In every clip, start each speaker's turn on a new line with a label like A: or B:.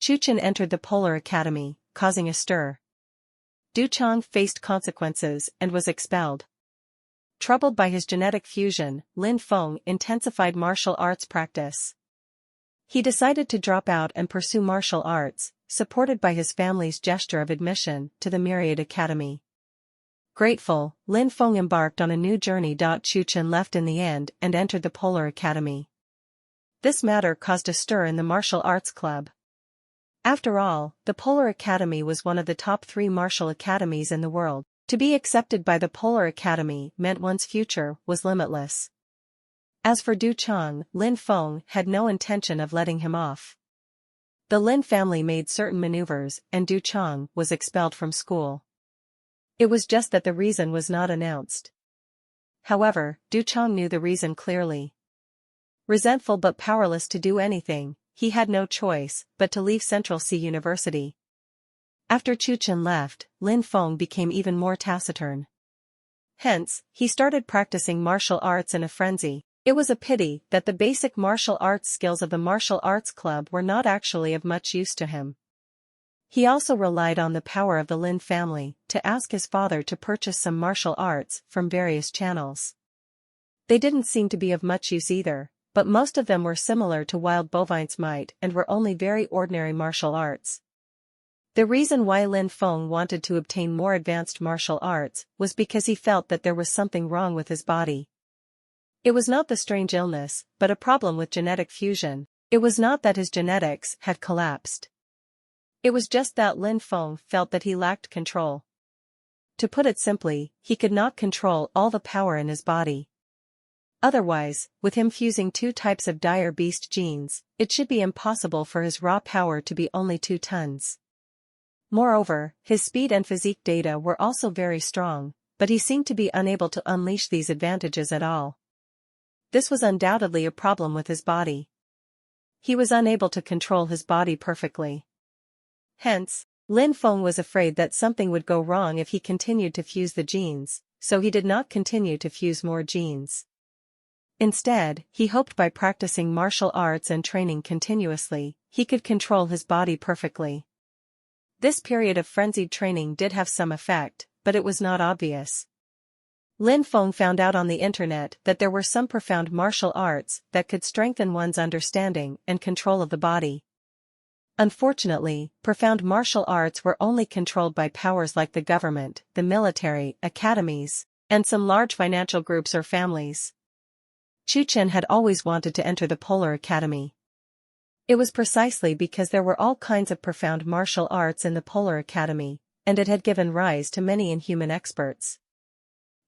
A: Chu Chen entered the Polar Academy, causing a stir. Du Chang faced consequences and was expelled. Troubled by his genetic fusion, Lin Feng intensified martial arts practice. He decided to drop out and pursue martial arts, supported by his family's gesture of admission to the Myriad Academy. Grateful, Lin Feng embarked on a new journey. Chu Chen left in the end and entered the Polar Academy. This matter caused a stir in the martial arts club. After all, the Polar Academy was one of the top 3 martial academies in the world. To be accepted by the Polar Academy meant one's future was limitless. As for Du Chang, Lin Feng had no intention of letting him off. The Lin family made certain maneuvers and Du Chang was expelled from school. It was just that the reason was not announced. However, Du Chang knew the reason clearly. Resentful but powerless to do anything, he had no choice but to leave Central Sea University. After Chu Chen left, Lin Feng became even more taciturn. Hence, he started practicing martial arts in a frenzy. It was a pity that the basic martial arts skills of the martial arts club were not actually of much use to him. He also relied on the power of the Lin family to ask his father to purchase some martial arts from various channels. They didn't seem to be of much use either, but most of them were similar to wild bovine's might and were only very ordinary martial arts. The reason why Lin Feng wanted to obtain more advanced martial arts was because he felt that there was something wrong with his body. It was not the strange illness, but a problem with genetic fusion. It was not that his genetics had collapsed. It was just that Lin Feng felt that he lacked control. To put it simply, he could not control all the power in his body. Otherwise, with him fusing 2 types of dire beast genes, it should be impossible for his raw power to be only 2 tons. Moreover, his speed and physique data were also very strong, but he seemed to be unable to unleash these advantages at all. This was undoubtedly a problem with his body. He was unable to control his body perfectly. Hence, Lin Feng was afraid that something would go wrong if he continued to fuse the genes, so he did not continue to fuse more genes. Instead, he hoped by practicing martial arts and training continuously, he could control his body perfectly. This period of frenzied training did have some effect, but it was not obvious. Lin Feng found out on the internet that there were some profound martial arts that could strengthen one's understanding and control of the body. Unfortunately, profound martial arts were only controlled by powers like the government, the military, academies, and some large financial groups or families. Chu Chen had always wanted to enter the Polar Academy. It was precisely because there were all kinds of profound martial arts in the Polar Academy, and it had given rise to many inhuman experts.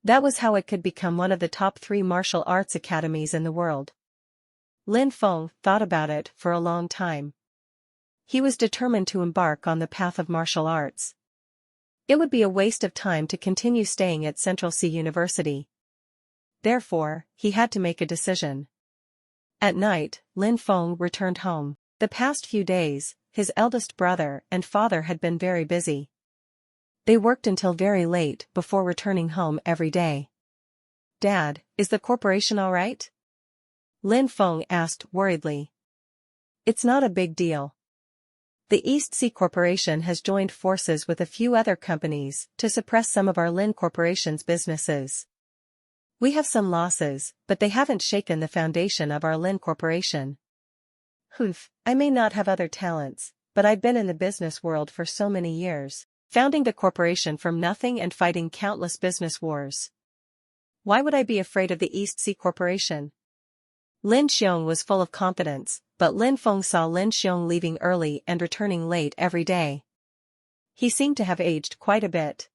A: That was how it could become one of the top 3 martial arts academies in the world. Lin Feng thought about it for a long time. He was determined to embark on the path of martial arts. It would be a waste of time to continue staying at Central Sea University. Therefore, he had to make a decision. At night, Lin Feng returned home. The past few days, his eldest brother and father had been very busy. They worked until very late before returning home every day. "Dad, is the corporation all right?" Lin Feng asked worriedly. "It's not a big deal. The East Sea Corporation has joined forces with a few other companies to suppress some of our Lin Corporation's businesses. We have some losses, but they haven't shaken the foundation of our Lin Corporation. Humph, I may not have other talents, but I've been in the business world for so many years, founding the corporation from nothing and fighting countless business wars. Why would I be afraid of the East Sea Corporation?" Lin Xiong was full of confidence, but Lin Feng saw Lin Xiong leaving early and returning late every day. He seemed to have aged quite a bit.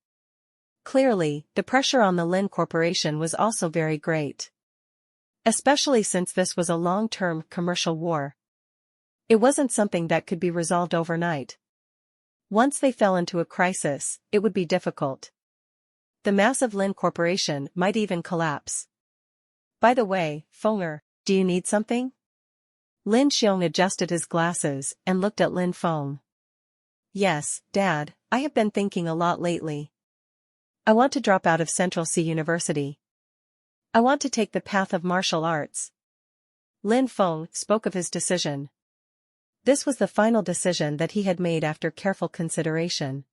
A: Clearly, the pressure on the Lin Corporation was also very great. Especially since this was a long-term commercial war. It wasn't something that could be resolved overnight. Once they fell into a crisis, it would be difficult. The massive Lin Corporation might even collapse. "By the way, Fenger, do you need something?" Lin Xiong adjusted his glasses and looked at Lin Feng. "Yes, Dad, I have been thinking a lot lately. I want to drop out of Central Sea University. I want to take the path of martial arts." Lin Feng spoke of his decision. This was the final decision that he had made after careful consideration.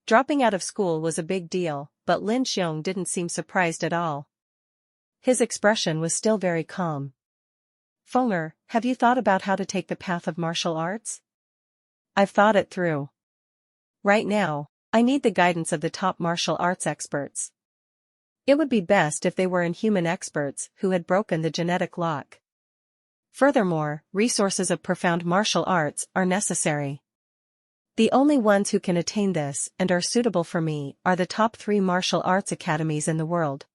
A: Dropping out of school was a big deal, but Lin Feng didn't seem surprised at all. His expression was still very calm. Fenger, have you thought about how to take the path of martial arts? I've thought it through. Right now, I need the guidance of the top martial arts experts. It would be best if they were inhuman experts who had broken the genetic lock. Furthermore, resources of profound martial arts are necessary. The only ones who can attain this and are suitable for me are the top 3 martial arts academies in the world.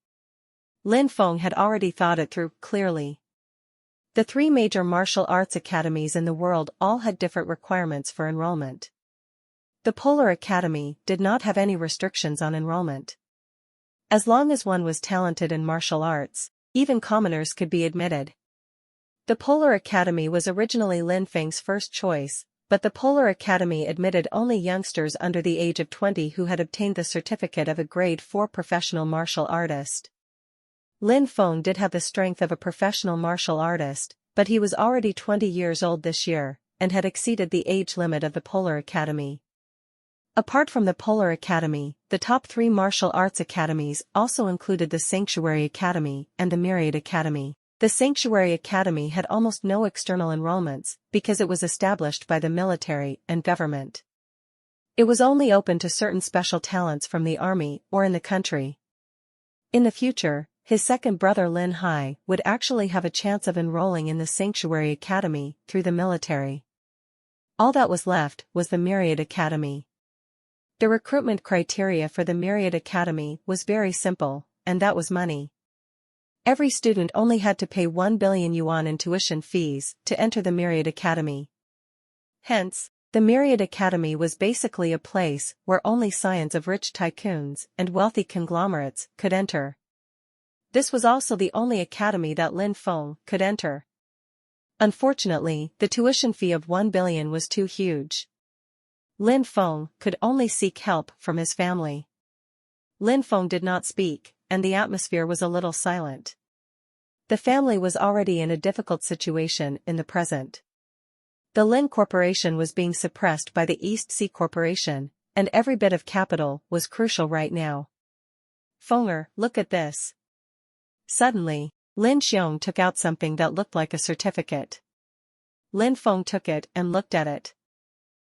A: Lin Feng had already thought it through clearly. The 3 major martial arts academies in the world all had different requirements for enrollment. The Polar Academy did not have any restrictions on enrollment. As long as one was talented in martial arts, even commoners could be admitted. The Polar Academy was originally Lin Feng's first choice, but the Polar Academy admitted only youngsters under the age of 20 who had obtained the certificate of a grade 4 professional martial artist. Lin Feng did have the strength of a professional martial artist, but he was already 20 years old this year, and had exceeded the age limit of the Polar Academy. Apart from the Polar Academy, the top 3 martial arts academies also included the Sanctuary Academy and the Myriad Academy. The Sanctuary Academy had almost no external enrollments, because it was established by the military and government. It was only open to certain special talents from the army or in the country. In the future, his second brother Lin Hai would actually have a chance of enrolling in the Sanctuary Academy through the military. All that was left was the Myriad Academy. The recruitment criteria for the Myriad Academy was very simple, and that was money. Every student only had to pay 1 billion yuan in tuition fees to enter the Myriad Academy. Hence, the Myriad Academy was basically a place where only scions of rich tycoons and wealthy conglomerates could enter. This was also the only academy that Lin Feng could enter. Unfortunately, the tuition fee of 1 billion was too huge. Lin Feng could only seek help from his family. Lin Feng did not speak, and the atmosphere was a little silent. The family was already in a difficult situation in the present. The Lin Corporation was being suppressed by the East Sea Corporation, and every bit of capital was crucial right now. Fenger, look at this. Suddenly, Lin Feng took out something that looked like a certificate. Lin Feng took it and looked at it.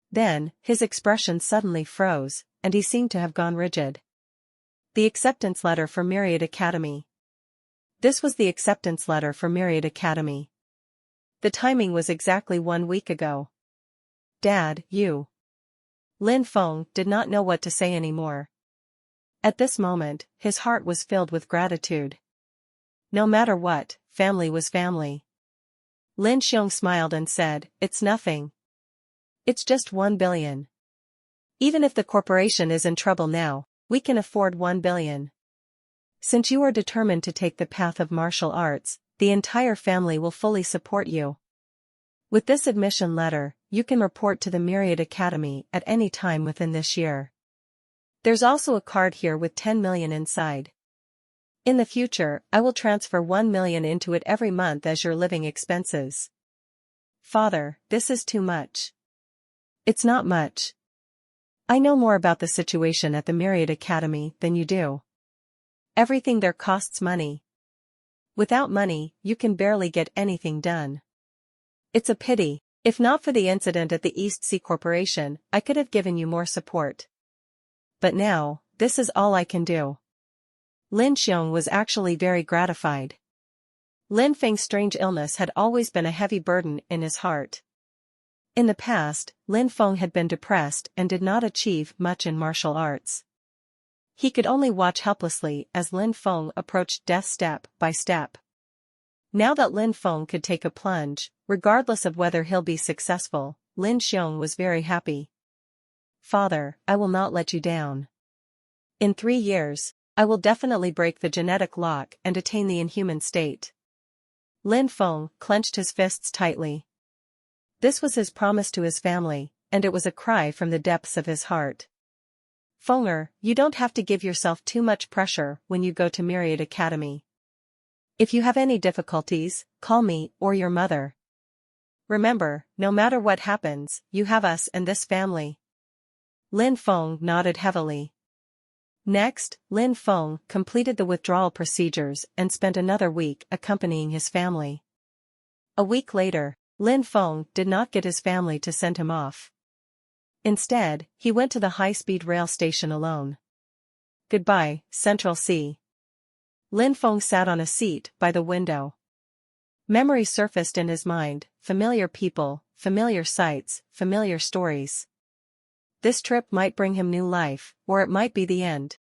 A: Then, his expression suddenly froze, and he seemed to have gone rigid. The acceptance letter for Myriad Academy. This was the acceptance letter for Myriad Academy. The timing was exactly 1 week ago. Dad, you. Lin Feng did not know what to say anymore. At this moment, his heart was filled with gratitude. No matter what, family was family. Lin Feng smiled and said, "It's nothing. It's just 1 billion. Even if the corporation is in trouble now, we can afford 1 billion. Since you are determined to take the path of martial arts, the entire family will fully support you. With this admission letter, you can report to the Myriad Academy at any time within this year. There's also a card here with 10 million inside. In the future, I will transfer 1 million into it every month as your living expenses." "Father, this is too much." "It's not much. I know more about the situation at the Myriad Academy than you do. Everything there costs money. Without money, you can barely get anything done. It's a pity. If not for the incident at the East Sea Corporation, I could have given you more support. But now, this is all I can do." Lin Feng was actually very gratified. Lin Feng's strange illness had always been a heavy burden in his heart. In the past, Lin Feng had been depressed and did not achieve much in martial arts. He could only watch helplessly as Lin Feng approached death step by step. Now that Lin Feng could take a plunge, regardless of whether he'll be successful, Lin Feng was very happy. "Father, I will not let you down. In 3 years, I will definitely break the genetic lock and attain the inhuman state." Lin Feng clenched his fists tightly. This was his promise to his family, and it was a cry from the depths of his heart. "Fenger, you don't have to give yourself too much pressure when you go to Myriad Academy. If you have any difficulties, call me or your mother. Remember, no matter what happens, you have us and this family. Lin Feng nodded heavily. Next, Lin Feng completed the withdrawal procedures and spent another week accompanying his family. A week later, Lin Feng did not get his family to send him off. Instead, he went to the high-speed rail station alone. Goodbye, Central Sea. Lin Feng sat on a seat by the window. Memories surfaced in his mind, familiar people, familiar sights, familiar stories. This trip might bring him new life, or it might be the end.